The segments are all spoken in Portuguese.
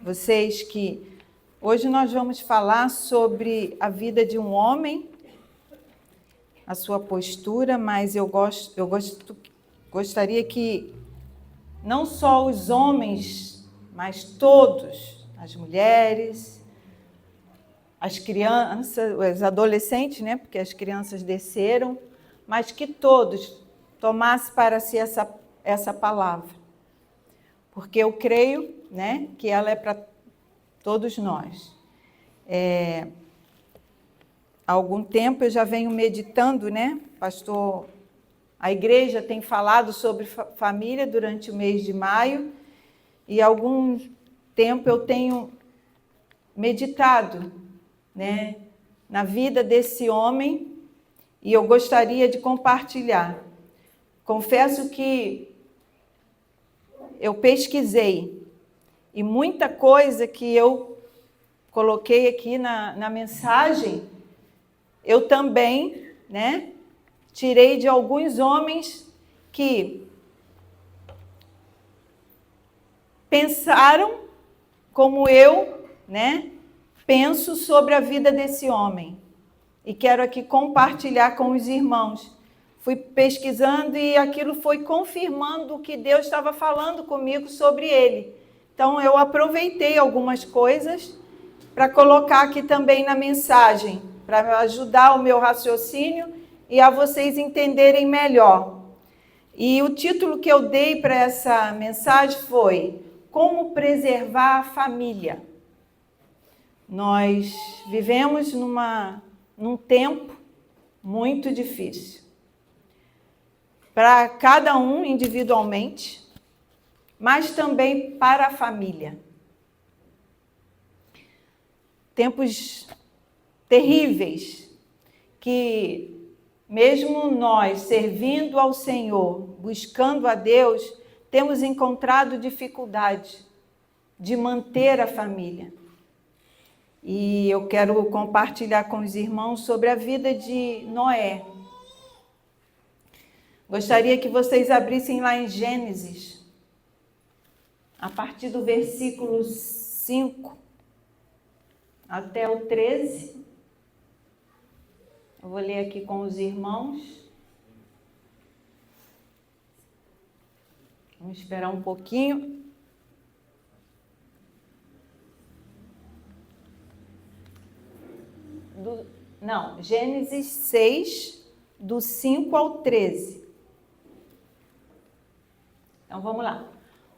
vocês que hoje nós vamos falar sobre a vida de um homem, a sua postura, mas eu gostaria que não só os homens, mas todos, as mulheres, as crianças, os adolescentes, né, porque as crianças desceram, mas que todos tomassem para si essa palavra. Porque eu creio, né, que ela é para todos nós. Há algum tempo eu já venho meditando, né, pastor? A igreja tem falado sobre família durante o mês de maio e há algum tempo eu tenho meditado, né, na vida desse homem e eu gostaria de compartilhar. Confesso que eu pesquisei e muita coisa que eu coloquei aqui na mensagem, eu também, né, tirei de alguns homens que pensaram como eu, né, penso sobre a vida desse homem. E quero aqui compartilhar com os irmãos. Fui pesquisando e aquilo foi confirmando o que Deus estava falando comigo sobre ele. Então, eu aproveitei algumas coisas para colocar aqui também na mensagem, para ajudar o meu raciocínio e a vocês entenderem melhor. E o título que eu dei para essa mensagem foi Como Preservar a Família. Nós vivemos num tempo muito difícil. Para cada um individualmente, mas também para a família. Tempos terríveis que, mesmo nós servindo ao Senhor, buscando a Deus, temos encontrado dificuldade de manter a família. E eu quero compartilhar com os irmãos sobre a vida de Noé. Gostaria que vocês abrissem lá em Gênesis, a partir do versículo 5 até o 13. Eu vou ler aqui com os irmãos. Vamos esperar um pouquinho. Gênesis 6, do 5 ao 13. Então, vamos lá.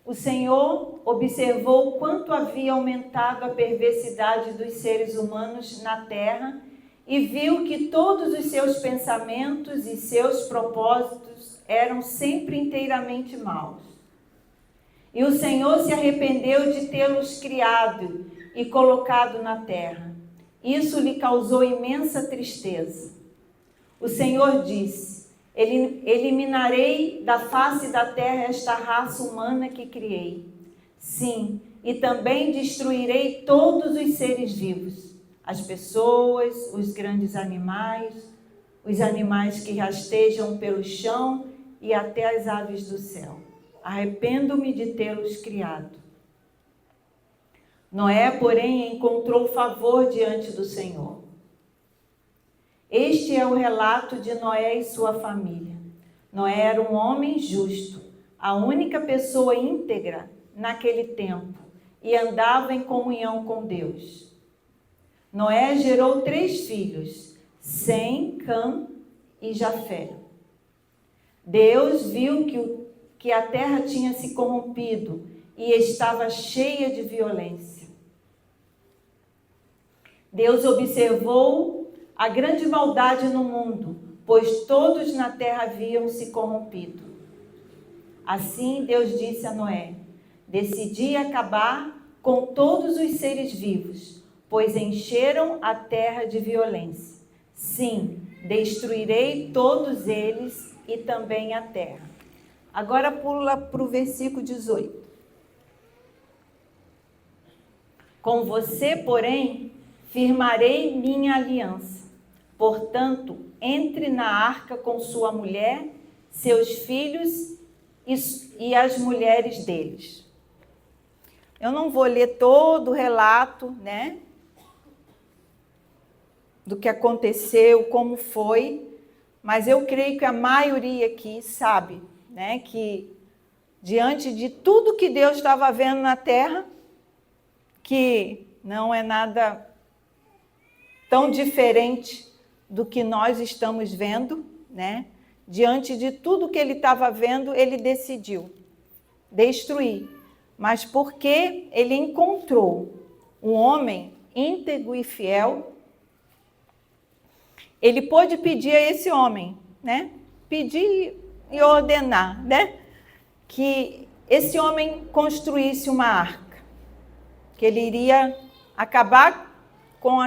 O Senhor observou quanto havia aumentado a perversidade dos seres humanos na terra e viu que todos os seus pensamentos e seus propósitos eram sempre inteiramente maus. E o Senhor se arrependeu de tê-los criado e colocado na terra. Isso lhe causou imensa tristeza. O Senhor disse: Eliminarei da face da terra esta raça humana que criei. Sim, e também destruirei todos os seres vivos, as pessoas, os grandes animais, os animais que rastejam pelo chão e até as aves do céu. Arrependo-me de tê-los criado. Noé, porém, encontrou favor diante do Senhor. Este é o relato de Noé e sua família. Noé era um homem justo, a única pessoa íntegra naquele tempo, e andava em comunhão com Deus. Noé gerou 3 filhos, Sem, Cã e Jafé. Deus viu que a terra tinha se corrompido e estava cheia de violência. Deus observou a grande maldade no mundo, pois todos na terra haviam se corrompido. Assim Deus disse a Noé: Decidi acabar com todos os seres vivos, pois encheram a terra de violência. Sim, destruirei todos eles e também a terra. Agora pula para o versículo 18. Com você, porém, firmarei minha aliança. Portanto, entre na arca com sua mulher, seus filhos e as mulheres deles. Eu não vou ler todo o relato, né, do que aconteceu, como foi, mas eu creio que a maioria aqui sabe, né, que diante de tudo que Deus estava vendo na terra, que não é nada tão diferente do que nós estamos vendo, né? Diante de tudo que ele estava vendo, ele decidiu destruir. Mas porque ele encontrou um homem íntegro e fiel, ele pôde pedir a esse homem, né? Pedir e ordenar, né? Que esse homem construísse uma arca, que ele iria acabar com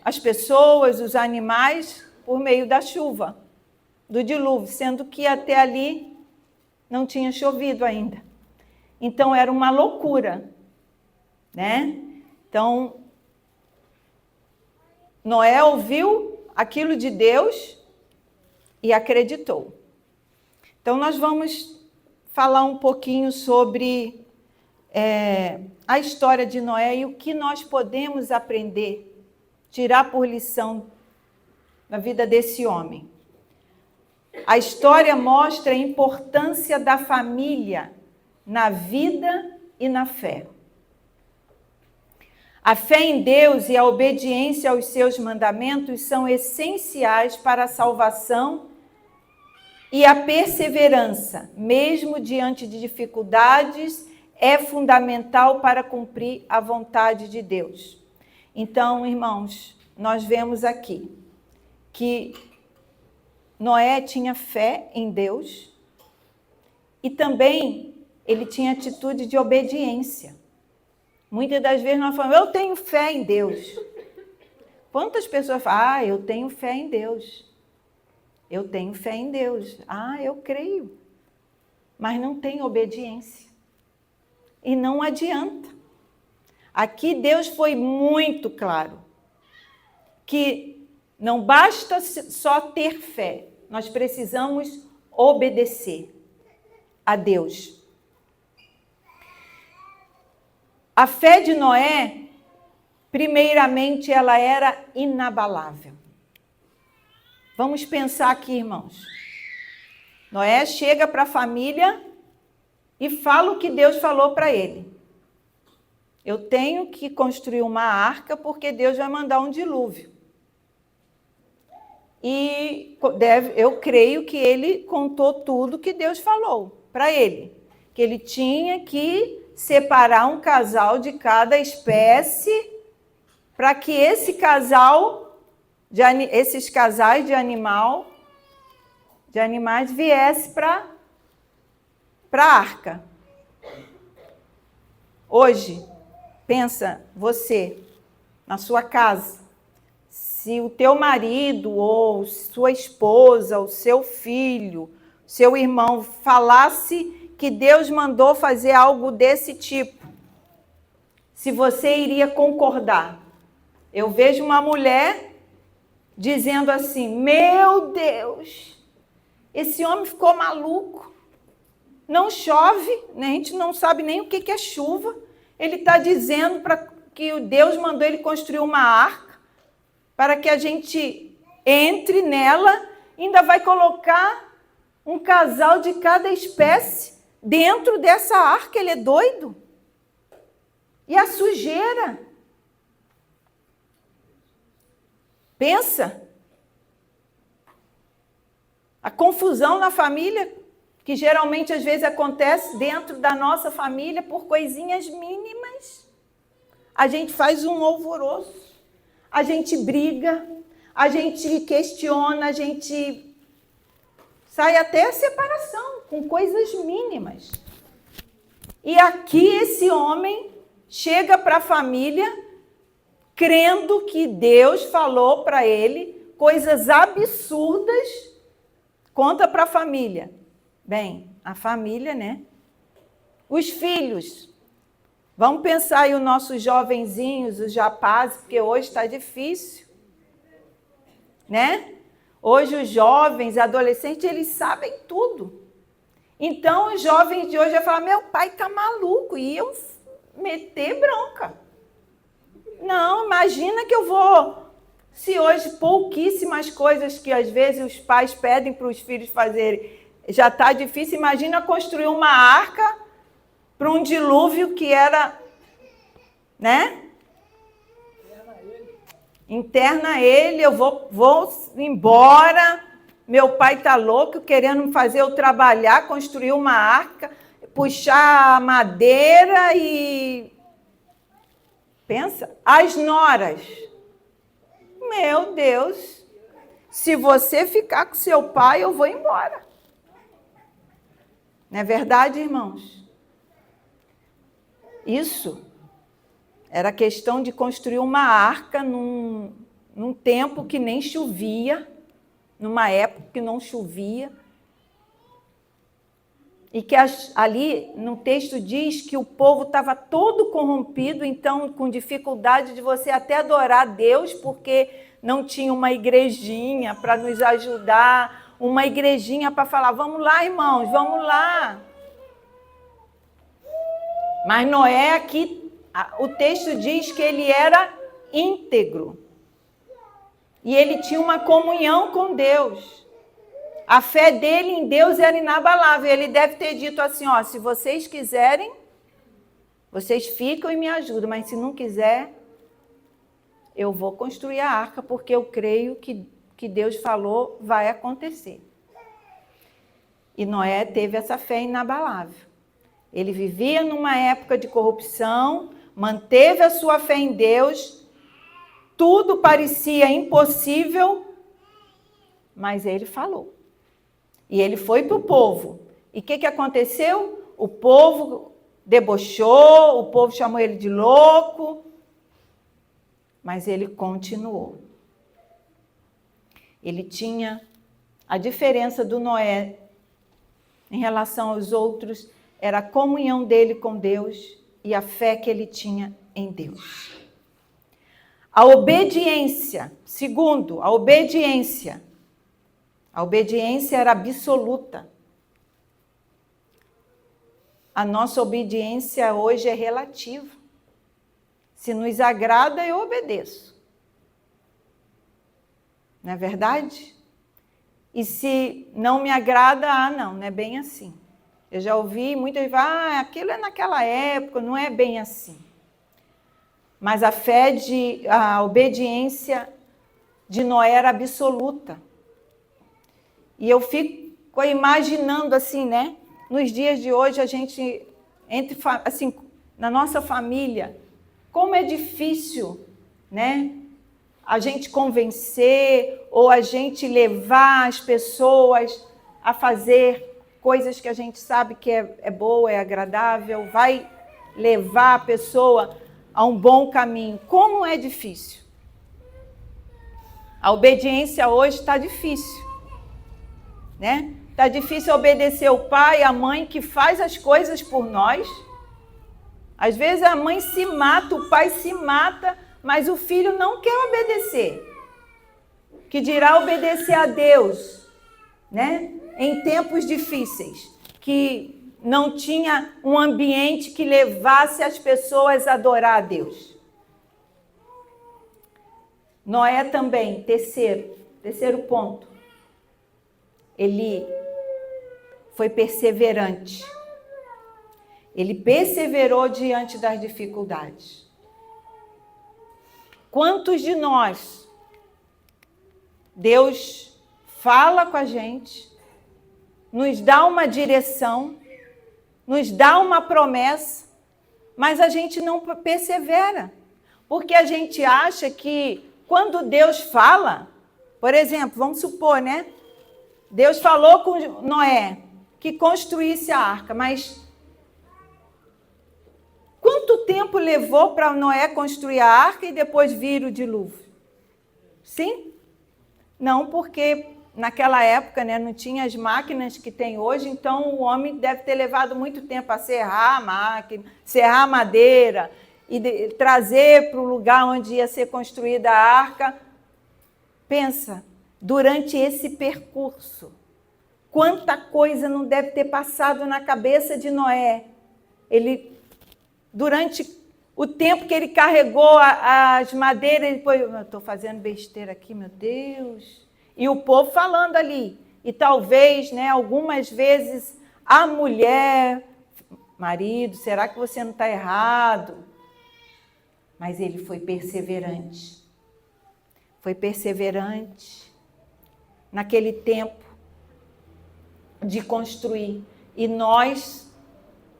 as pessoas, os animais, por meio da chuva, do dilúvio, sendo que até ali não tinha chovido ainda. Então era uma loucura, né? Então Noé ouviu aquilo de Deus e acreditou. Então nós vamos falar um pouquinho sobre a história de Noé e o que nós podemos aprender, tirar por lição na vida desse homem. A história mostra a importância da família na vida e na fé. A fé em Deus e a obediência aos seus mandamentos são essenciais para a salvação e a perseverança, mesmo diante de dificuldades, é fundamental para cumprir a vontade de Deus. Então, irmãos, nós vemos aqui que Noé tinha fé em Deus e também ele tinha atitude de obediência. Muitas das vezes nós falamos, eu tenho fé em Deus. Quantas pessoas falam, eu tenho fé em Deus. Eu tenho fé em Deus. Eu creio. Mas não tem obediência. E não adianta. Aqui Deus foi muito claro. Que não basta só ter fé. Nós precisamos obedecer a Deus. A fé de Noé, primeiramente, ela era inabalável. Vamos pensar aqui, irmãos. Noé chega para a família e fala o que Deus falou para ele. Eu tenho que construir uma arca porque Deus vai mandar um dilúvio. E eu creio que ele contou tudo que Deus falou para ele. Que ele tinha que separar um casal de cada espécie para que esses casais de animais viessem para a arca. Hoje, pensa você, na sua casa, se o teu marido ou sua esposa, o seu filho, seu irmão falasse que Deus mandou fazer algo desse tipo, se você iria concordar. Eu vejo uma mulher dizendo assim, meu Deus, esse homem ficou maluco, não chove, né? A gente não sabe nem o que é chuva, ele está dizendo que Deus mandou ele construir uma arca, para que a gente entre nela, ainda vai colocar um casal de cada espécie dentro dessa arca. Ele é doido. E a sujeira? Pensa. A confusão na família, que geralmente às vezes acontece dentro da nossa família por coisinhas mínimas. A gente faz um alvoroço. A gente briga, a gente questiona, a gente sai até a separação, com coisas mínimas. E aqui esse homem chega para a família, crendo que Deus falou para ele coisas absurdas, conta para a família. Bem, a família, né? Os filhos. Vamos pensar aí os nossos jovenzinhos, os rapazes, porque hoje está difícil, né? Hoje os jovens, adolescentes, eles sabem tudo. Então, os jovens de hoje vão falar, meu pai está maluco, e iam meter bronca. Não, imagina que eu vou... Se hoje pouquíssimas coisas que às vezes os pais pedem para os filhos fazerem já está difícil, imagina construir uma arca para um dilúvio que era, né? Interna ele, eu vou embora, meu pai está louco, querendo fazer eu trabalhar, construir uma arca, puxar a madeira e... Pensa, as noras. Meu Deus, se você ficar com seu pai, eu vou embora. Não é verdade, irmãos? Isso era questão de construir uma arca num tempo que nem chovia, numa época que não chovia. E que ali no texto diz que o povo estava todo corrompido, então com dificuldade de você até adorar Deus, porque não tinha uma igrejinha para nos ajudar, uma igrejinha para falar, vamos lá, irmãos, vamos lá. Mas Noé aqui, o texto diz que ele era íntegro. E ele tinha uma comunhão com Deus. A fé dele em Deus era inabalável. Ele deve ter dito assim, ó, se vocês quiserem, vocês ficam e me ajudam, mas se não quiser, eu vou construir a arca, porque eu creio que Deus falou vai acontecer. E Noé teve essa fé inabalável. Ele vivia numa época de corrupção, manteve a sua fé em Deus, tudo parecia impossível, mas ele falou. E ele foi para o povo. E o que aconteceu? O povo debochou, o povo chamou ele de louco, mas ele continuou. Ele tinha a diferença do Noé em relação aos outros, era a comunhão dele com Deus e a fé que ele tinha em Deus. A obediência, segundo, a obediência era absoluta. A nossa obediência hoje é relativa. Se nos agrada, eu obedeço. Não é verdade? E se não me agrada, não é bem assim. Eu já ouvi muitas vezes, aquilo é naquela época, não é bem assim. Mas a obediência de Noé era absoluta. E eu fico imaginando assim, né? Nos dias de hoje, a gente, assim, na nossa família, como é difícil, né? A gente convencer ou a gente levar as pessoas a fazer coisas que a gente sabe que é boa, é agradável, vai levar a pessoa a um bom caminho. Como é difícil. A obediência hoje está difícil, né? Está difícil obedecer o pai, a mãe que faz as coisas por nós. Às vezes a mãe se mata, o pai se mata, mas o filho não quer obedecer. Que dirá obedecer a Deus, né? Em tempos difíceis, que não tinha um ambiente que levasse as pessoas a adorar a Deus. Noé também, terceiro ponto. Ele foi perseverante. Ele perseverou diante das dificuldades. Quantos de nós, Deus fala com a gente, nos dá uma direção, nos dá uma promessa, mas a gente não persevera, porque a gente acha que quando Deus fala, por exemplo, vamos supor, né? Deus falou com Noé que construísse a arca, mas quanto tempo levou para Noé construir a arca e depois vir o dilúvio? Sim? Não, porque naquela época, né, não tinha as máquinas que tem hoje, então o homem deve ter levado muito tempo a serrar a máquina, serrar a madeira e trazer para o lugar onde ia ser construída a arca. Pensa, durante esse percurso, Quanta coisa não deve ter passado na cabeça de Noé. Ele, durante o tempo que ele carregou as madeiras, ele foi, eu estou fazendo besteira aqui, meu Deus. E o povo falando ali. E talvez, né, algumas vezes, a mulher, marido, será que você não está errado? Mas ele foi perseverante. Foi perseverante naquele tempo de construir. E nós,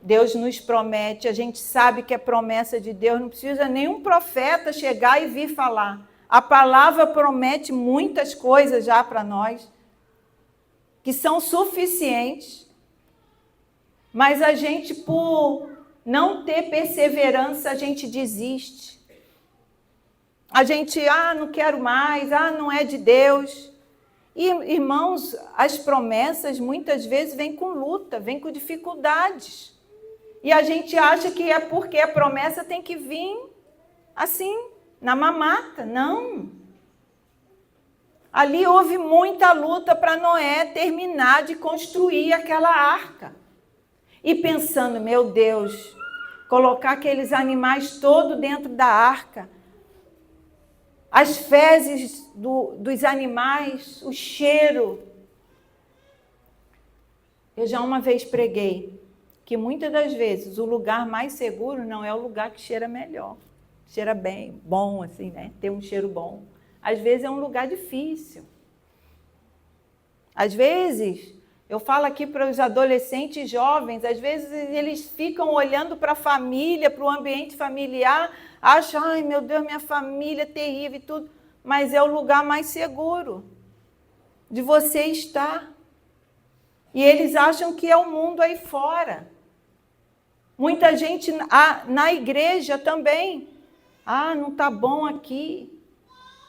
Deus nos promete, a gente sabe que é promessa de Deus, não precisa nenhum profeta chegar e vir falar. A palavra promete muitas coisas já para nós, que são suficientes, mas a gente, por não ter perseverança, a gente desiste. A gente, não quero mais, não é de Deus. E, irmãos, as promessas muitas vezes vêm com luta, vêm com dificuldades. E a gente acha que é porque a promessa tem que vir assim, na mamata. Não. Ali houve muita luta para Noé terminar de construir aquela arca. E pensando, meu Deus, colocar aqueles animais todos dentro da arca, as fezes dos animais, o cheiro. Eu já uma vez preguei que muitas das vezes o lugar mais seguro não é o lugar que cheira melhor. Cheira bem, bom assim, né? Tem um cheiro bom. Às vezes é um lugar difícil. Às vezes, eu falo aqui para os adolescentes jovens, às vezes eles ficam olhando para a família, para o ambiente familiar, acham, ai meu Deus, minha família é terrível e tudo, mas é o lugar mais seguro de você estar. E eles acham que é o mundo aí fora. Muita gente na igreja também, não está bom aqui.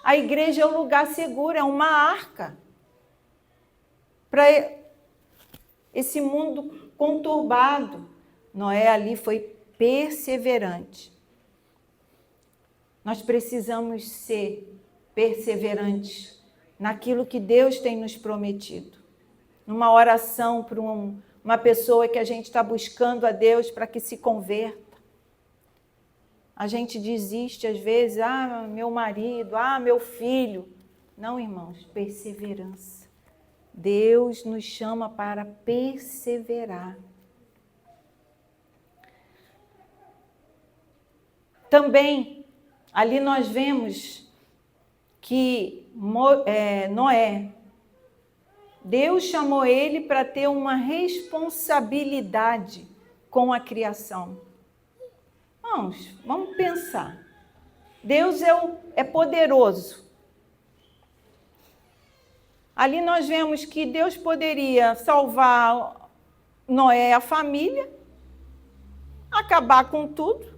A igreja é um lugar seguro, é uma arca para esse mundo conturbado. Noé ali foi perseverante. Nós precisamos ser perseverantes naquilo que Deus tem nos prometido. Numa oração para uma pessoa que a gente está buscando a Deus para que se converta. A gente desiste às vezes, meu marido, meu filho. Não, irmãos, perseverança. Deus nos chama para perseverar. Também, ali nós vemos que Noé, Deus chamou ele para ter uma responsabilidade com a criação. Vamos pensar. Deus é poderoso. Ali nós vemos que Deus poderia salvar Noé e a família, acabar com tudo,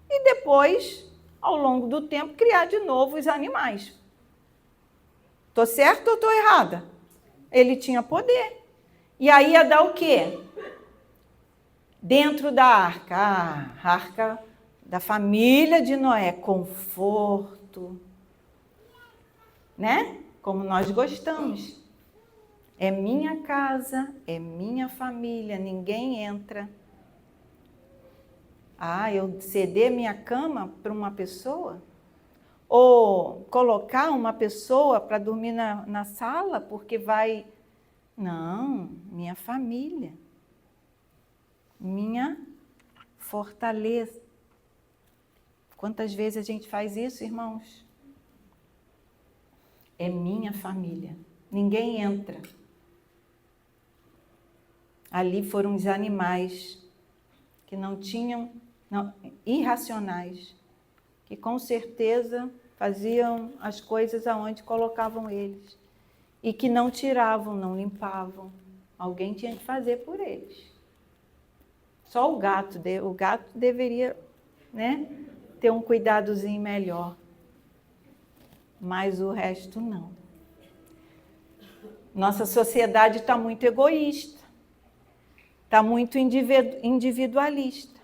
e depois, ao longo do tempo, criar de novo os animais. Estou certa ou estou errada? Ele tinha poder. E aí ia dar o quê? Dentro da arca, a arca da família de Noé, conforto, né? Como nós gostamos. É minha casa, é minha família, ninguém entra. Eu ceder minha cama para uma pessoa? Ou colocar uma pessoa para dormir na sala porque vai... Não, minha família. Minha fortaleza. Quantas vezes a gente faz isso, irmãos? É minha família. Ninguém entra. Ali foram os animais que irracionais, que com certeza faziam as coisas aonde colocavam eles. E que não tiravam, não limpavam. Alguém tinha que fazer por eles. Só o gato deveria, né, ter um cuidadozinho melhor. Mas o resto não. Nossa sociedade está muito egoísta. Está muito individualista.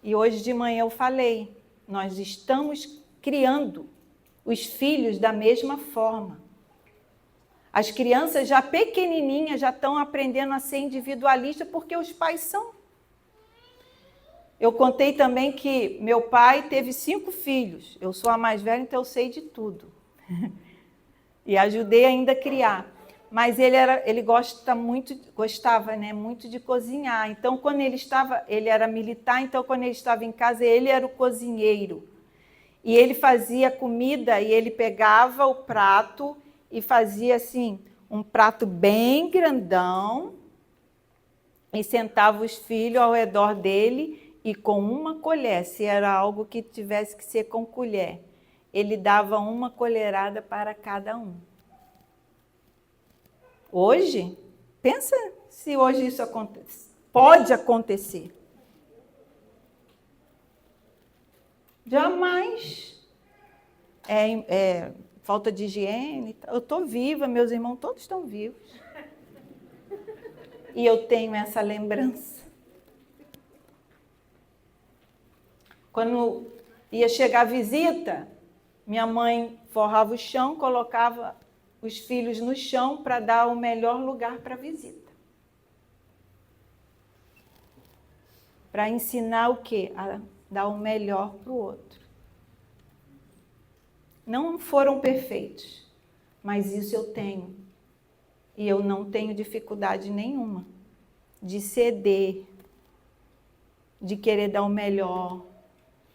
E hoje de manhã eu falei, nós estamos criando os filhos da mesma forma. As crianças já pequenininhas já estão aprendendo a ser individualista porque os pais são. Eu contei também que meu pai teve 5 filhos. Eu sou a mais velha, então eu sei de tudo. E ajudei ainda a criar. Mas ele gostava, né, muito de cozinhar. Então, quando ele era militar, então quando ele estava em casa, ele era o cozinheiro. E ele fazia comida e ele pegava o prato e fazia assim, um prato bem grandão e sentava os filhos ao redor dele e com uma colher, se era algo que tivesse que ser com colher, ele dava uma colherada para cada um. Hoje, pensa se hoje isso acontece. Pode acontecer. Jamais. Falta de higiene. Eu estou viva, meus irmãos todos estão vivos. E eu tenho essa lembrança. Quando ia chegar a visita, minha mãe forrava o chão, colocava os filhos no chão para dar o melhor lugar para a visita. Para ensinar o quê? A dar o melhor para o outro. Não foram perfeitos, mas isso eu tenho. E eu não tenho dificuldade nenhuma de ceder, de querer dar o melhor.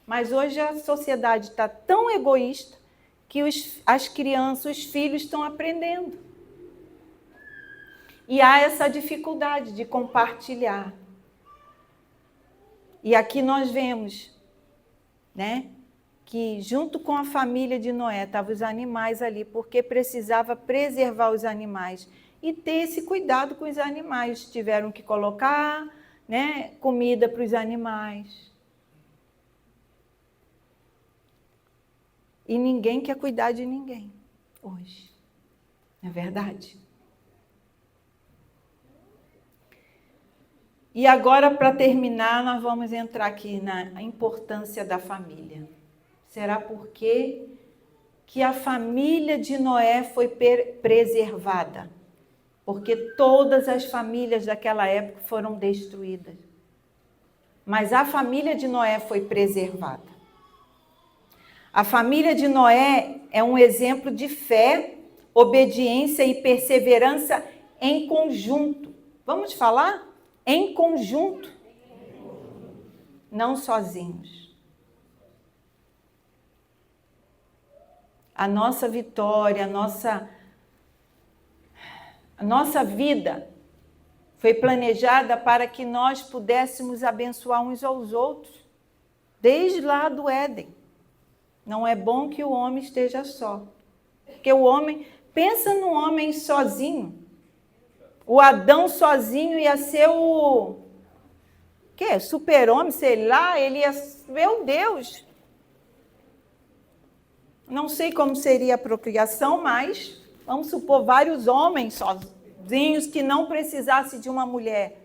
Mas hoje a sociedade está tão egoísta que as crianças, os filhos estão aprendendo. E há essa dificuldade de compartilhar. E aqui nós vemos, né, que junto com a família de Noé estavam os animais ali, porque precisava preservar os animais e ter esse cuidado com os animais. Tiveram que colocar, né, comida para os animais. E ninguém quer cuidar de ninguém hoje. Não é verdade? E agora, para terminar, nós vamos entrar aqui na importância da família. Será porque que a família de Noé foi preservada? Porque todas as famílias daquela época foram destruídas. Mas a família de Noé foi preservada. A família de Noé é um exemplo de fé, obediência e perseverança em conjunto. Vamos falar? Em conjunto. Não sozinhos. A nossa vitória, a nossa vida foi planejada para que nós pudéssemos abençoar uns aos outros, desde lá do Éden. Não é bom que o homem esteja só. Porque o homem, pensa no homem sozinho. O Adão sozinho ia ser o quê? Super-homem, sei lá, ele ia, meu Deus. Não sei como seria a procriação, mas vamos supor vários homens sozinhos que não precisassem de uma mulher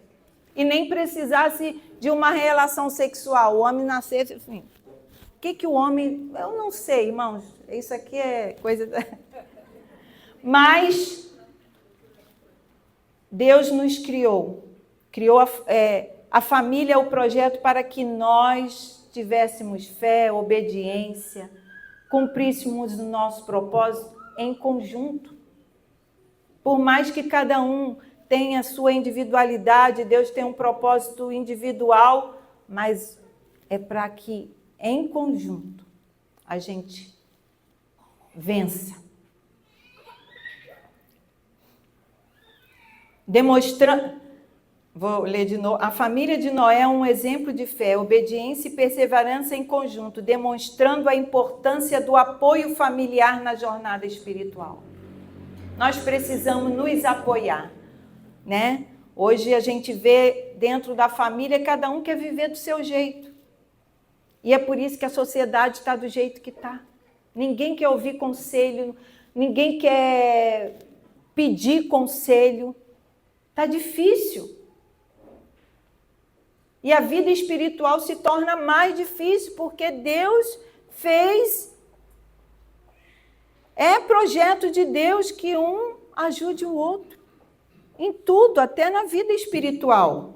e nem precisassem de uma relação sexual. O homem nascesse, assim. O que o homem... Eu não sei, irmãos. Isso aqui é coisa... Mas Deus nos criou. Criou a família, o projeto para que nós tivéssemos fé, obediência, cumpríssemos o nosso propósito em conjunto. Por mais que cada um tenha a sua individualidade, Deus tem um propósito individual, mas é para que em conjunto a gente vença. Vou ler de novo. A família de Noé é um exemplo de fé, obediência e perseverança em conjunto, demonstrando a importância do apoio familiar na jornada espiritual. Nós precisamos nos apoiar, né? Hoje a gente vê dentro da família, cada um quer viver do seu jeito. E é por isso que a sociedade está do jeito que está. Ninguém quer ouvir conselho, ninguém quer pedir conselho. Está difícil. E a vida espiritual se torna mais difícil, porque Deus fez... É projeto de Deus que um ajude o outro. Em tudo, até na vida espiritual.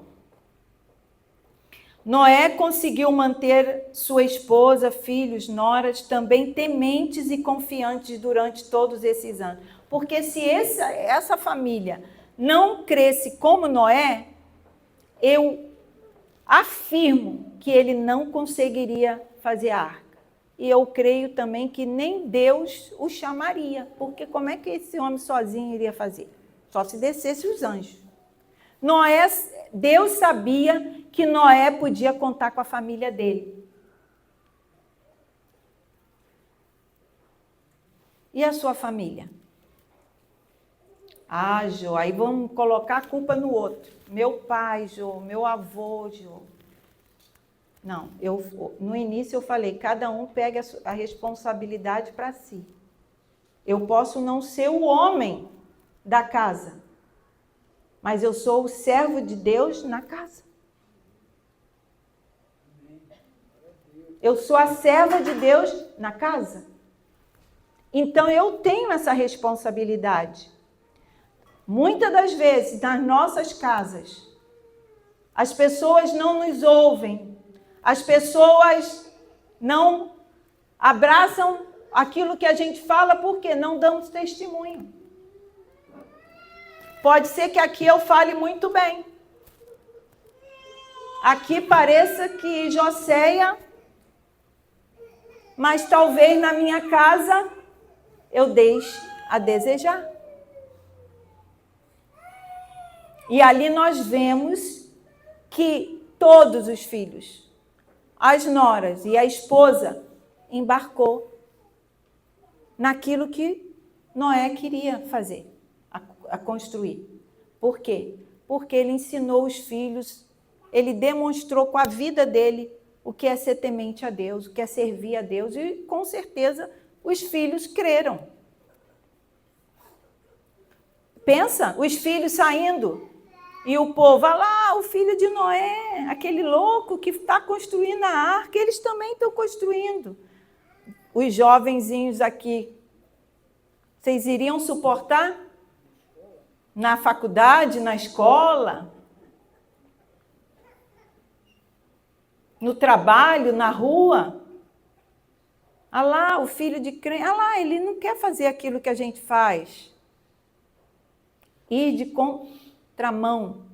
Noé conseguiu manter sua esposa, filhos, noras, também tementes e confiantes durante todos esses anos. Porque se essa família não cresce como Noé, eu afirmo que ele não conseguiria fazer a arca. E eu creio também que nem Deus o chamaria, porque como é que esse homem sozinho iria fazer? Só se descesse os anjos. Deus sabia que Noé podia contar com a família dele. E a sua família? Ah, Jô, aí vamos colocar a culpa no outro. Meu pai, Jô, meu avô, Jô. Não, no início eu falei, cada um pega a responsabilidade para si. Eu posso não ser o homem da casa, mas eu sou o servo de Deus na casa. Eu sou a serva de Deus na casa. Então eu tenho essa responsabilidade. Muitas das vezes, nas nossas casas, as pessoas não nos ouvem, as pessoas não abraçam aquilo que a gente fala porque não damos testemunho. Pode ser que aqui eu fale muito bem. Aqui pareça que Joséia, mas talvez na minha casa eu deixe a desejar. E ali nós vemos que todos os filhos, as noras e a esposa, embarcou naquilo que Noé queria fazer, a construir. Por quê? Porque ele ensinou os filhos, ele demonstrou com a vida dele o que é ser temente a Deus, o que é servir a Deus, e com certeza os filhos creram. Pensa, os filhos saindo, e o povo, olha lá, o filho de Noé, aquele louco que está construindo a arca, eles também estão construindo. Os jovenzinhos aqui, vocês iriam suportar? Na faculdade, na escola, no trabalho, na rua? Olha lá, o filho de crente, olha lá, ele não quer fazer aquilo que a gente faz. Ir de contramão.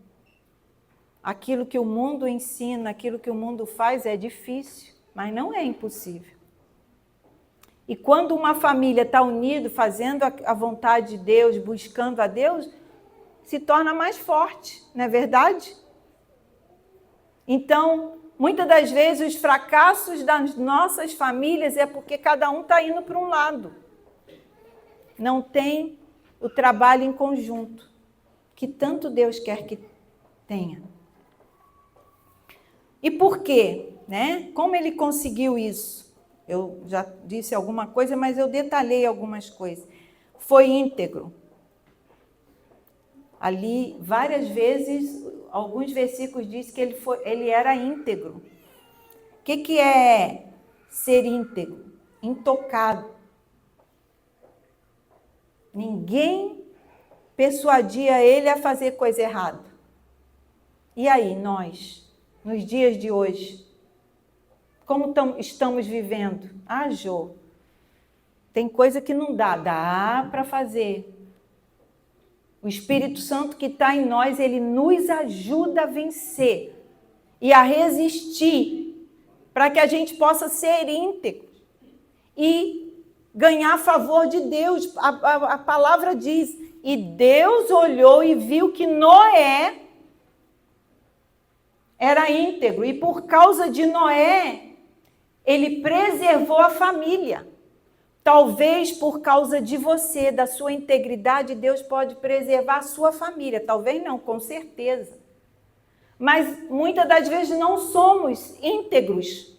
Aquilo que o mundo ensina, aquilo que o mundo faz é difícil, mas não é impossível. E quando uma família está unida, fazendo a vontade de Deus, buscando a Deus, se torna mais forte, não é verdade? Então, muitas das vezes, os fracassos das nossas famílias é porque cada um está indo para um lado. Não tem o trabalho em conjunto, que tanto Deus quer que tenha. E por quê? Né? Como ele conseguiu isso? Eu já disse alguma coisa, mas eu detalhei algumas coisas. Foi íntegro. Ali, várias vezes, alguns versículos dizem que ele era íntegro. O que é ser íntegro? Intocado. Ninguém persuadia ele a fazer coisa errada. E aí, nós, nos dias de hoje, como estamos vivendo? Ah, Jô, tem coisa que não dá para fazer. O Espírito Santo que está em nós, ele nos ajuda a vencer e a resistir, para que a gente possa ser íntegro e ganhar favor de Deus. A palavra diz, e Deus olhou e viu que Noé era íntegro, e por causa de Noé, ele preservou a família. Talvez por causa de você, da sua integridade, Deus pode preservar a sua família. Talvez não, com certeza. Mas muitas das vezes não somos íntegros.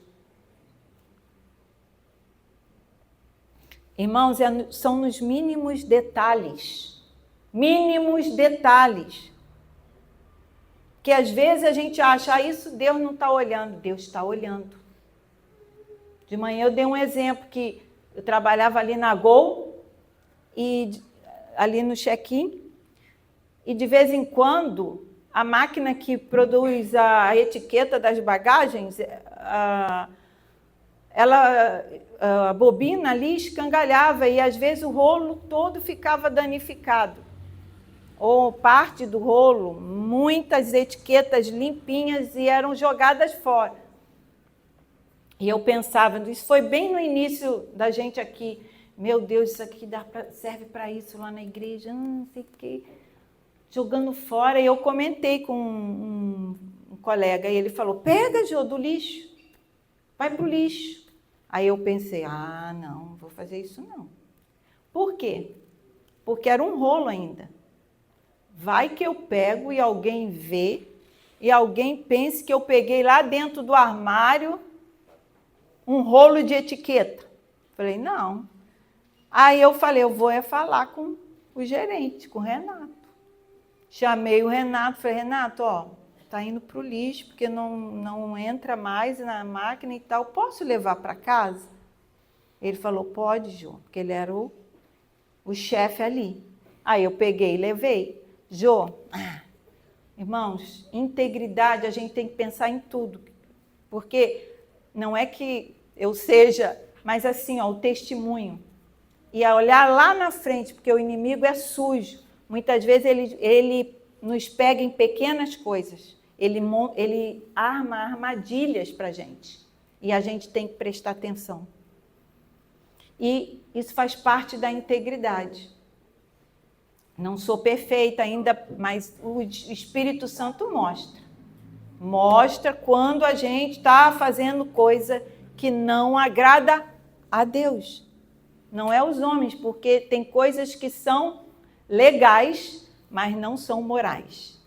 Irmãos, são nos mínimos detalhes. Mínimos detalhes. Que às vezes a gente acha, isso Deus não está olhando. Deus está olhando. De manhã eu dei um exemplo que eu trabalhava ali na Gol e ali no check-in, e de vez em quando, a máquina que produz a etiqueta das bagagens, a bobina ali escangalhava e às vezes o rolo todo ficava danificado. Ou parte do rolo, muitas etiquetas limpinhas e eram jogadas fora. E eu pensava, isso foi bem no início da gente aqui, meu Deus, isso aqui serve para isso lá na igreja, não sei o quê. Jogando fora, e eu comentei com um colega, e ele falou, pega, Jô, do lixo, vai para o lixo. Aí eu pensei, não vou fazer isso não. Por quê? Porque era um rolo ainda. Vai que eu pego e alguém vê, e alguém pense que eu peguei lá dentro do armário um rolo de etiqueta. Falei, não. Aí eu falei, eu vou falar com o gerente, com o Renato. Chamei o Renato, falei, Renato, tá indo para o lixo, porque não entra mais na máquina e tal, posso levar para casa? Ele falou, pode, Jô, porque ele era o chefe ali. Aí eu peguei e levei. Jô, irmãos, integridade, a gente tem que pensar em tudo, porque não é que eu seja, mas assim, o testemunho. E a olhar lá na frente, porque o inimigo é sujo. Muitas vezes ele nos pega em pequenas coisas. Ele arma armadilhas para a gente. E a gente tem que prestar atenção. E isso faz parte da integridade. Não sou perfeita ainda, mas o Espírito Santo mostra. Mostra quando a gente está fazendo coisa que não agrada a Deus. Não é os homens, porque tem coisas que são legais, mas não são morais.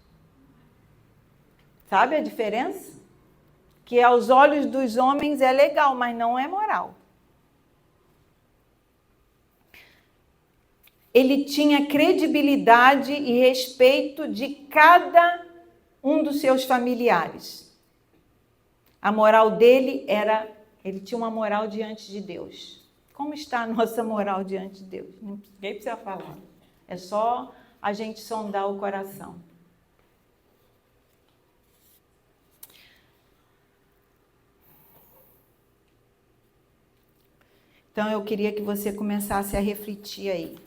Sabe a diferença? Que aos olhos dos homens é legal, mas não é moral. Ele tinha credibilidade e respeito de cada um dos seus familiares. A moral dele ele tinha uma moral diante de Deus. Como está a nossa moral diante de Deus? Ninguém precisa falar. É só a gente sondar o coração. Então, eu queria que você começasse a refletir aí.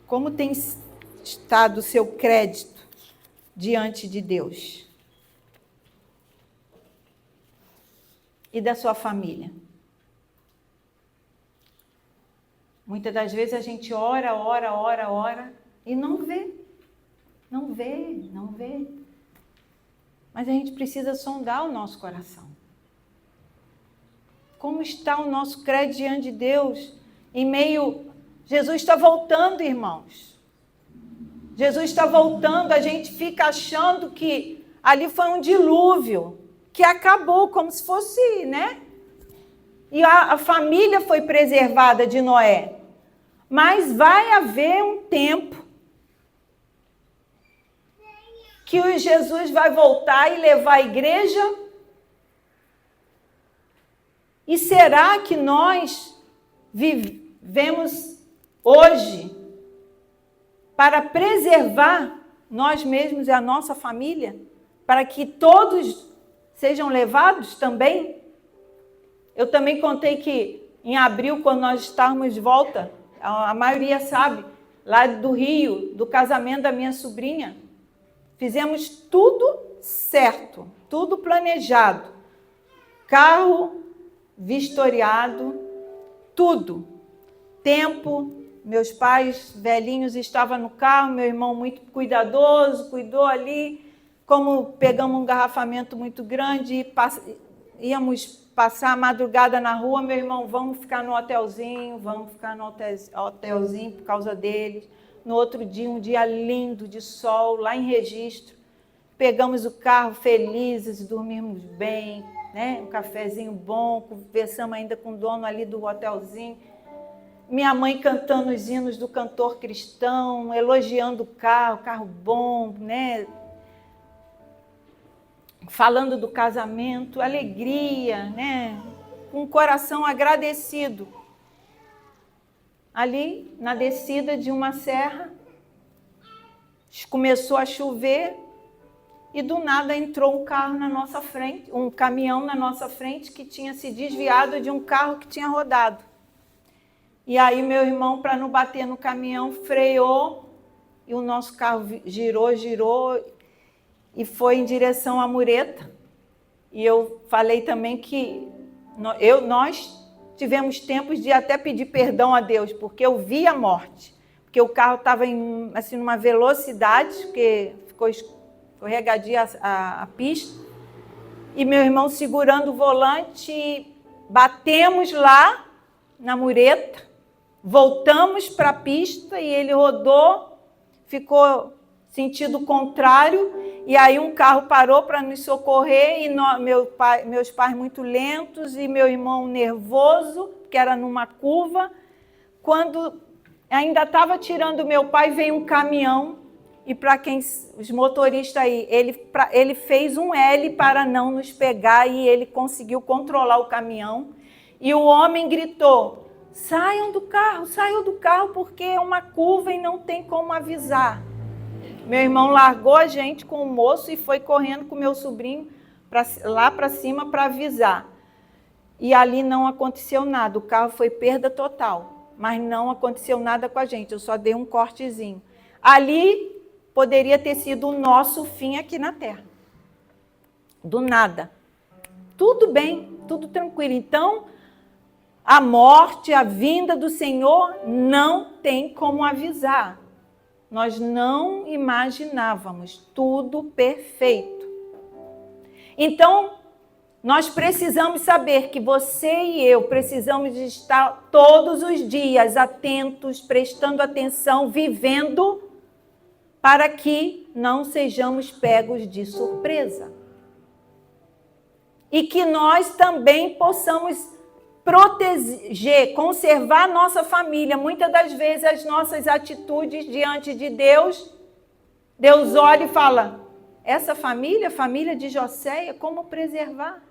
Como tem estado o seu crédito diante de Deus? E da sua família? Muitas das vezes a gente ora e não vê. Não vê. Mas a gente precisa sondar o nosso coração. Como está o nosso crédito diante de Deus? Em meio... Jesus está voltando, irmãos. Jesus está voltando, a gente fica achando que ali foi um dilúvio, que acabou como se fosse, né? E a família foi preservada de Noé. Mas vai haver um tempo que Jesus vai voltar e levar a igreja. E será que nós vivemos hoje para preservar nós mesmos e a nossa família? Para que todos sejam levados também? Eu também contei que em abril, quando nós estávamos de volta, a maioria sabe, lá do Rio, do casamento da minha sobrinha, fizemos tudo certo, tudo planejado. Carro vistoriado, tudo. Tempo, meus pais velhinhos estavam no carro, meu irmão muito cuidadoso, cuidou ali. Como pegamos um engarrafamento muito grande, íamos passar a madrugada na rua, meu irmão, vamos ficar no hotelzinho por causa deles. No outro dia, um dia lindo de sol, lá em Registro. Pegamos o carro felizes, dormimos bem, né? Um cafezinho bom, conversamos ainda com o dono ali do hotelzinho. Minha mãe cantando os hinos do cantor cristão, elogiando o carro bom, né? Falando do casamento, alegria, né? com o coração agradecido. Ali, na descida de uma serra, começou a chover e do nada entrou um carro na nossa frente, um caminhão na nossa frente que tinha se desviado de um carro que tinha rodado. E aí meu irmão, para não bater no caminhão, freou e o nosso carro girou e foi em direção à mureta. E eu falei também que nós tivemos tempos de até pedir perdão a Deus, porque eu vi a morte. Porque o carro estava assim, numa velocidade, porque ficou escorregadia a pista. E meu irmão segurando o volante, batemos lá na mureta, voltamos para a pista e ele rodou, ficou sentido contrário, e aí um carro parou para nos socorrer, e meus pais muito lentos, e meu irmão nervoso, que era numa curva. Quando ainda estava tirando meu pai, veio um caminhão, e para quem os motoristas aí, ele fez um L para não nos pegar, e ele conseguiu controlar o caminhão, e o homem gritou: saiam do carro, porque é uma curva e não tem como avisar. Meu irmão largou a gente com o moço e foi correndo com meu sobrinho lá para cima para avisar. E ali não aconteceu nada, o carro foi perda total, mas não aconteceu nada com a gente, eu só dei um cortezinho. Ali poderia ter sido o nosso fim aqui na Terra. Do nada. Tudo bem, tudo tranquilo. Então, a morte, a vinda do Senhor não tem como avisar. Nós não imaginávamos, tudo perfeito. Então, nós precisamos saber que você e eu precisamos estar todos os dias atentos, prestando atenção, vivendo, para que não sejamos pegos de surpresa. E que nós também possamos proteger, conservar nossa família. Muitas das vezes as nossas atitudes diante de Deus, Deus olha e fala: essa família, a família de Joséia, como preservar?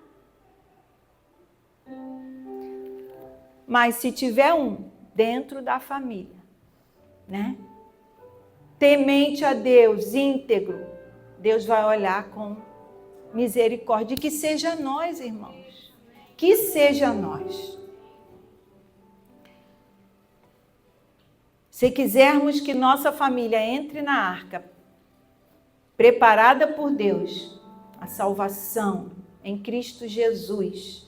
Mas se tiver um dentro da família, né, temente a Deus, íntegro, Deus vai olhar com misericórdia. E que seja nós, irmãos, que seja nós. Se quisermos que nossa família entre na arca, preparada por Deus, a salvação em Cristo Jesus,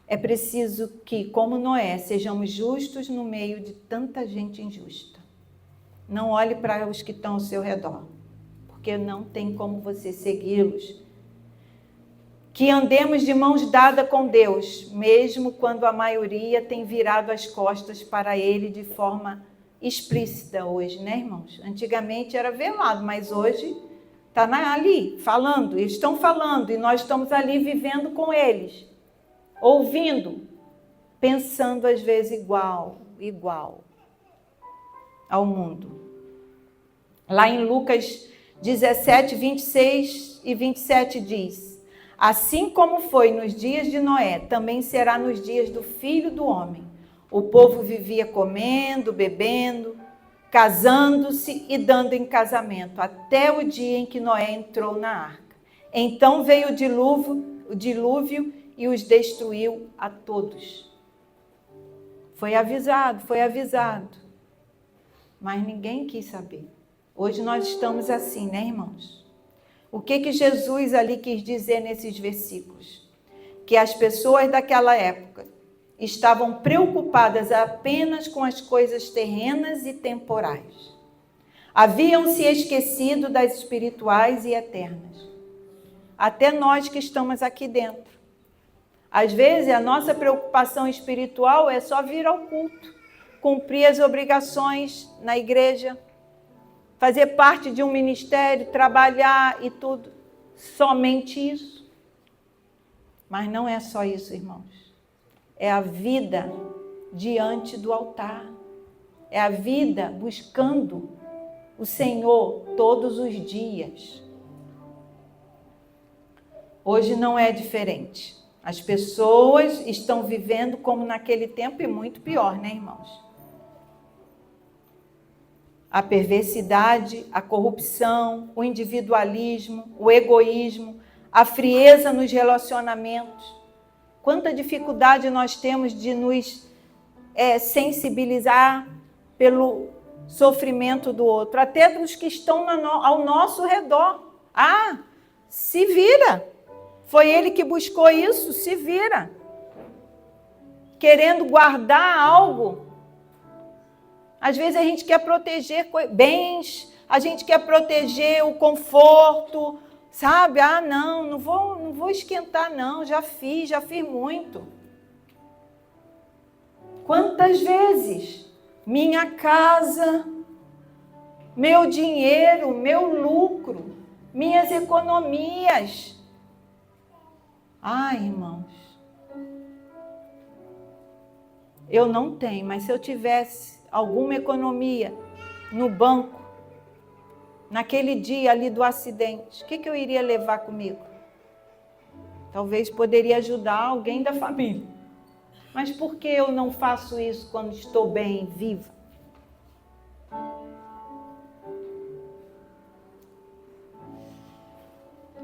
é preciso que, como Noé, sejamos justos no meio de tanta gente injusta. Não olhe para os que estão ao seu redor, porque não tem como você segui-los. Que andemos de mãos dadas com Deus, mesmo quando a maioria tem virado as costas para Ele de forma explícita hoje, né, irmãos? Antigamente era velado, mas hoje está ali, falando, eles estão falando e nós estamos ali vivendo com eles, ouvindo, pensando às vezes igual ao mundo. Lá em Lucas 17, 26 e 27 diz: assim como foi nos dias de Noé, também será nos dias do Filho do Homem. O povo vivia comendo, bebendo, casando-se e dando em casamento, até o dia em que Noé entrou na arca. Então veio o dilúvio e os destruiu a todos. Foi avisado, mas ninguém quis saber. Hoje nós estamos assim, né, irmãos? O que Jesus ali quis dizer nesses versículos? Que as pessoas daquela época estavam preocupadas apenas com as coisas terrenas e temporais. Haviam se esquecido das espirituais e eternas. Até nós que estamos aqui dentro. Às vezes a nossa preocupação espiritual é só vir ao culto, cumprir as obrigações na igreja, fazer parte de um ministério, trabalhar e tudo. Somente isso. Mas não é só isso, irmãos. É a vida diante do altar. É a vida buscando o Senhor todos os dias. Hoje não é diferente. As pessoas estão vivendo como naquele tempo e muito pior, né, irmãos? A perversidade, a corrupção, o individualismo, o egoísmo, a frieza nos relacionamentos. Quanta dificuldade nós temos de nos sensibilizar pelo sofrimento do outro, até dos que estão ao nosso redor. Ah, se vira. Foi ele que buscou isso, se vira. Querendo guardar algo. Às vezes a gente quer proteger bens, a gente quer proteger o conforto, sabe? Ah, não vou esquentar não, já fiz muito. Quantas vezes? Minha casa, meu dinheiro, meu lucro, minhas economias. Ai, irmãos, eu não tenho, mas se eu tivesse alguma economia no banco, naquele dia ali do acidente, o que eu iria levar comigo? Talvez poderia ajudar alguém da família. Mas por que eu não faço isso quando estou bem, viva?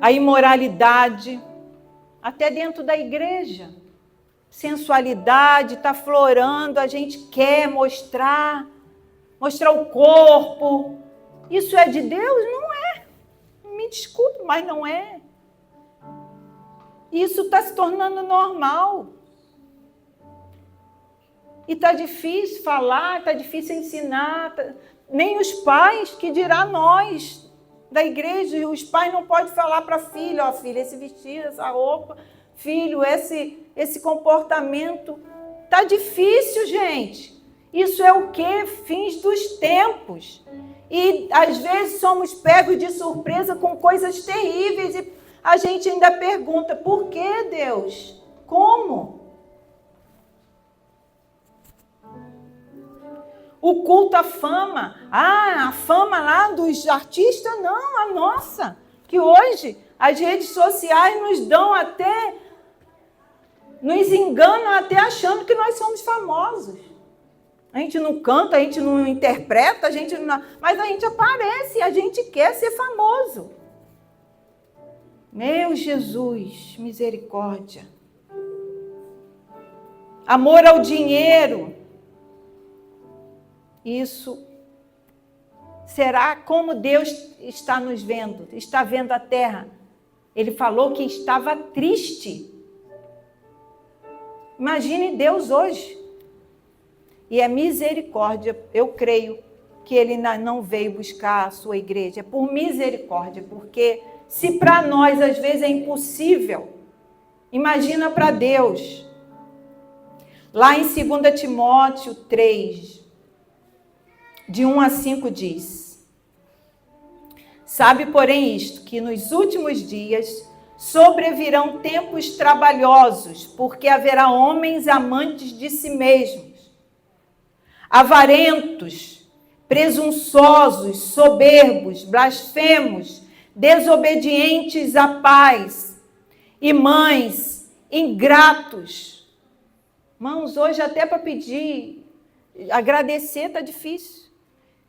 A imoralidade, até dentro da igreja. Sensualidade está florando, a gente quer mostrar o corpo. Isso é de Deus? Não é. Me desculpe, mas não é. Isso está se tornando normal. E está difícil falar, está difícil ensinar. Nem os pais, que dirá nós da igreja, os pais não podem falar para a filha, ó filha, esse vestido, essa roupa, filho, esse comportamento. Está difícil, gente. Isso é o quê? Fins dos tempos. E às vezes somos pegos de surpresa com coisas terríveis e a gente ainda pergunta, por que, Deus? Como? O culto à fama. Ah, a fama lá dos artistas? Não, a nossa. Que hoje as redes sociais nos dão até, nos enganam até achando que nós somos famosos. A gente não canta, a gente não interpreta, mas a gente aparece, a gente quer ser famoso. Meu Jesus, misericórdia. Amor ao dinheiro. Isso será como Deus está nos vendo, está vendo a terra. Ele falou que estava triste. Imagine Deus hoje. E é misericórdia, eu creio que ele não veio buscar a sua igreja. É por misericórdia, porque se para nós às vezes é impossível, imagina para Deus. Lá em 2 Timóteo 3, de 1 a 5 diz: sabe, porém, isto, que nos últimos dias sobrevirão tempos trabalhosos, porque haverá homens amantes de si mesmos, avarentos, presunçosos, soberbos, blasfemos, desobedientes à pais, e mães, ingratos. Irmãos, hoje até para pedir, agradecer está difícil.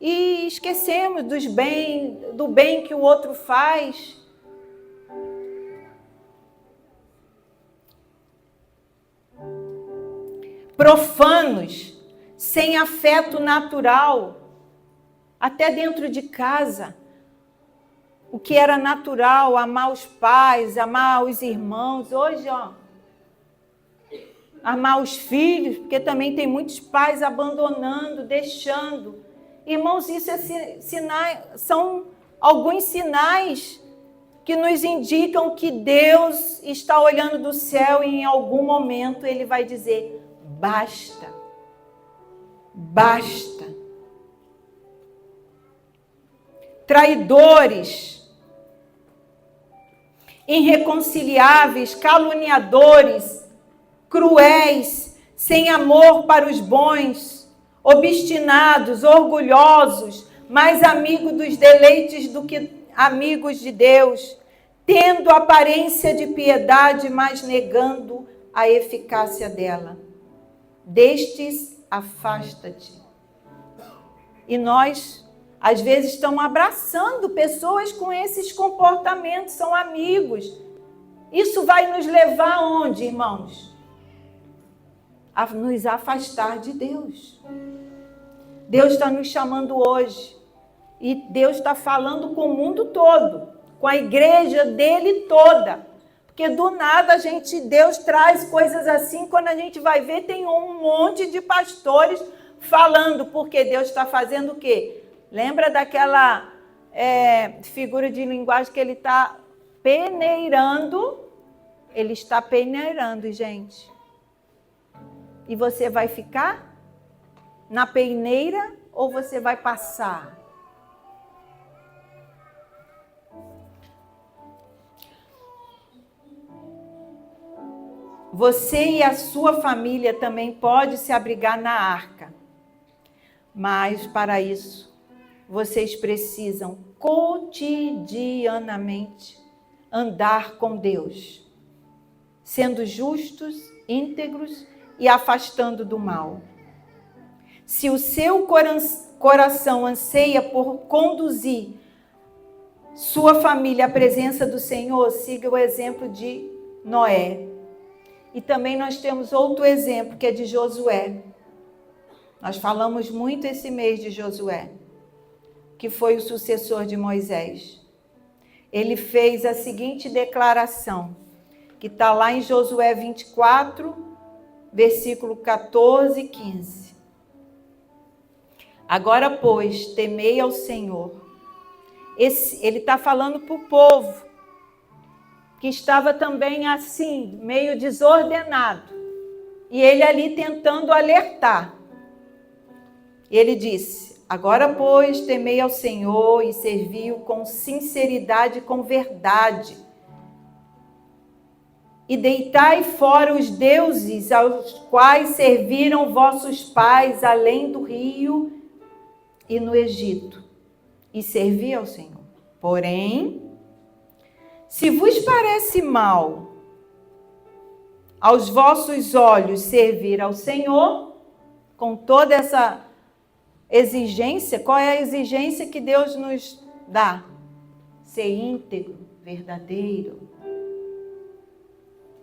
E esquecemos do bem que o outro faz. Profanos, sem afeto natural, até dentro de casa. O que era natural, amar os pais, amar os irmãos, hoje, amar os filhos, porque também tem muitos pais abandonando, deixando. Irmãos, isso são alguns sinais que nos indicam que Deus está olhando do céu e em algum momento Ele vai dizer, basta, basta. Traidores, irreconciliáveis, caluniadores, cruéis, sem amor para os bons, obstinados, orgulhosos, mais amigos dos deleites do que amigos de Deus, tendo aparência de piedade, mas negando a eficácia dela. Destes, afasta-te. E nós, às vezes, estamos abraçando pessoas com esses comportamentos, são amigos. Isso vai nos levar aonde, irmãos? A nos afastar de Deus. Deus está nos chamando hoje. E Deus está falando com o mundo todo, com a igreja dele toda. Porque do nada Deus traz coisas assim, quando a gente vai ver, tem um monte de pastores falando, porque Deus está fazendo o quê? Lembra daquela figura de linguagem que ele está peneirando? Ele está peneirando, gente. E você vai ficar na peneira ou você vai passar? Você e a sua família também pode se abrigar na arca. Mas para isso, vocês precisam cotidianamente andar com Deus, sendo justos, íntegros e afastando do mal. Se o seu coração anseia por conduzir sua família à presença do Senhor, siga o exemplo de Noé. E também nós temos outro exemplo, que é de Josué. Nós falamos muito esse mês de Josué, que foi o sucessor de Moisés. Ele fez a seguinte declaração, que está lá em Josué 24, versículo 14 e 15. Agora, pois, temei ao Senhor. Ele está falando para o povo, que estava também assim, meio desordenado. E ele ali tentando alertar. Ele disse, agora, pois, temei ao Senhor e servi-o com sinceridade e com verdade. E deitai fora os deuses aos quais serviram vossos pais além do rio e no Egito, e servi ao Senhor. Porém, se vos parece mal aos vossos olhos servir ao Senhor, com toda essa exigência, qual é a exigência que Deus nos dá? Ser íntegro, verdadeiro.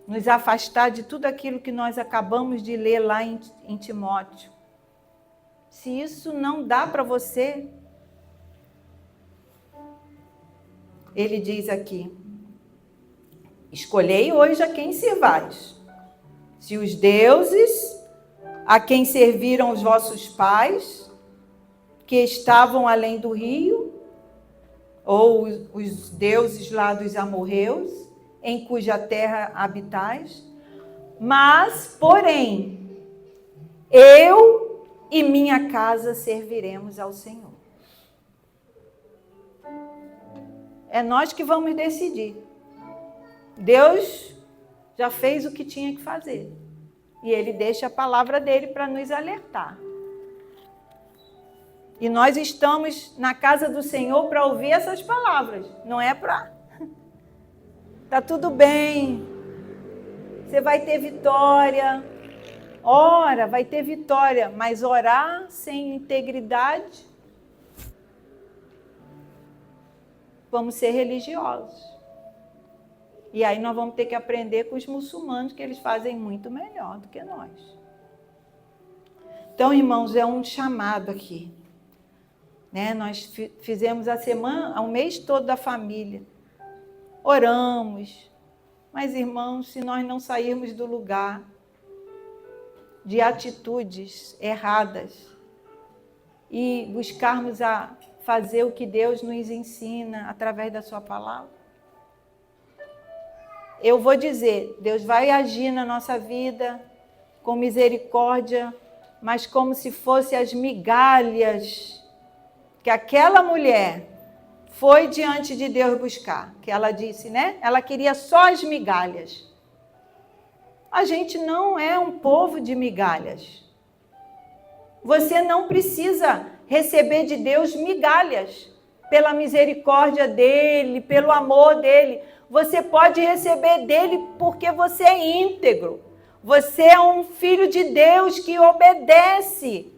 Nos afastar de tudo aquilo que nós acabamos de ler lá em Timóteo. Se isso não dá para você, ele diz aqui, escolhei hoje a quem servais. Se os deuses a quem serviram os vossos pais, que estavam além do rio, ou os deuses lá dos amorreus, em cuja terra habitais, mas, porém, eu e minha casa serviremos ao Senhor. É nós que vamos decidir. Deus já fez o que tinha que fazer. E Ele deixa a palavra dele para nos alertar. E nós estamos na casa do Senhor para ouvir essas palavras. Não é para... Tá tudo bem. Você vai ter vitória. Ora, vai ter vitória. Mas orar sem integridade, vamos ser religiosos. E aí nós vamos ter que aprender com os muçulmanos, que eles fazem muito melhor do que nós. Então, irmãos, é um chamado aqui. Né? Nós fizemos a semana, o mês todo da família. Oramos. Mas, irmãos, se nós não sairmos do lugar de atitudes erradas e buscarmos a fazer o que Deus nos ensina através da sua palavra, eu vou dizer, Deus vai agir na nossa vida com misericórdia, mas como se fosse as migalhas que aquela mulher foi diante de Deus buscar, que ela disse, né? Ela queria só as migalhas. A gente não é um povo de migalhas. Você não precisa receber de Deus migalhas, pela misericórdia dele, pelo amor dele. Você pode receber dele porque você é íntegro. Você é um filho de Deus que obedece.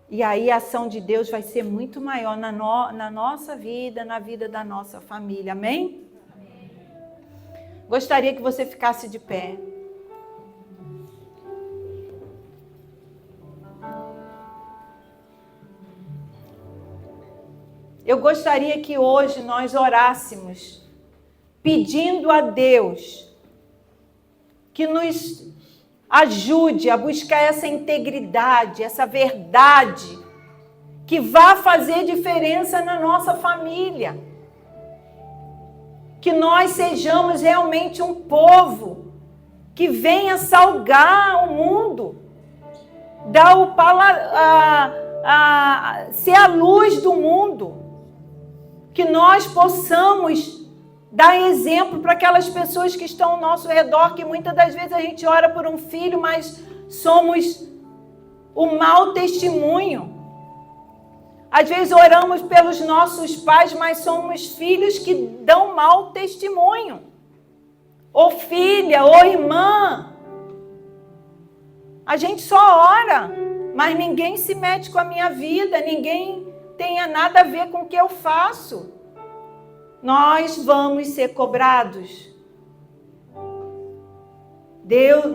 E aí a ação de Deus vai ser muito maior na nossa vida, na vida da nossa família. Amém? Amém. Gostaria que você ficasse de pé. Eu gostaria que hoje nós orássemos, pedindo a Deus que nos ajude a buscar essa integridade, essa verdade, que vá fazer diferença na nossa família. Que nós sejamos realmente um povo que venha salgar o mundo, ser a luz do mundo. Que nós possamos dar exemplo para aquelas pessoas que estão ao nosso redor, que muitas das vezes a gente ora por um filho, mas somos o mau testemunho. Às vezes oramos pelos nossos pais, mas somos filhos que dão mau testemunho. Ou filha, ou irmã. A gente só ora, mas ninguém se mete com a minha vida, ninguém tenha nada a ver com o que eu faço. Nós vamos ser cobrados.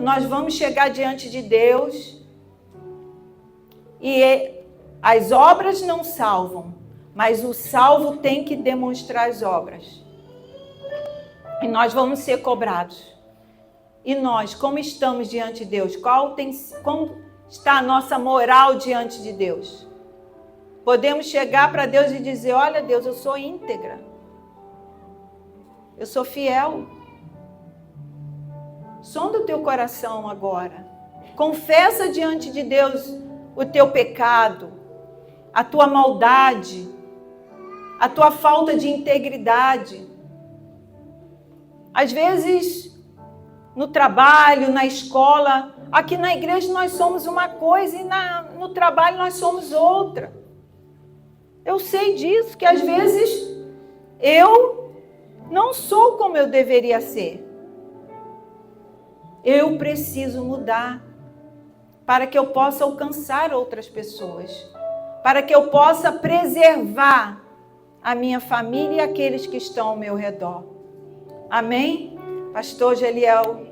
Nós vamos chegar diante de Deus e as obras não salvam, mas o salvo tem que demonstrar as obras. E nós vamos ser cobrados. E nós, como estamos diante de Deus? Como está a nossa moral diante de Deus? Podemos chegar para Deus e dizer: olha, Deus, eu sou íntegra. Eu sou fiel. Sonda o teu coração agora. Confessa diante de Deus o teu pecado, a tua maldade, a tua falta de integridade. Às vezes, no trabalho, na escola, aqui na igreja nós somos uma coisa e no trabalho nós somos outra. Eu sei disso, que às vezes eu não sou como eu deveria ser. Eu preciso mudar para que eu possa alcançar outras pessoas, para que eu possa preservar a minha família e aqueles que estão ao meu redor. Amém? Pastor Geliel.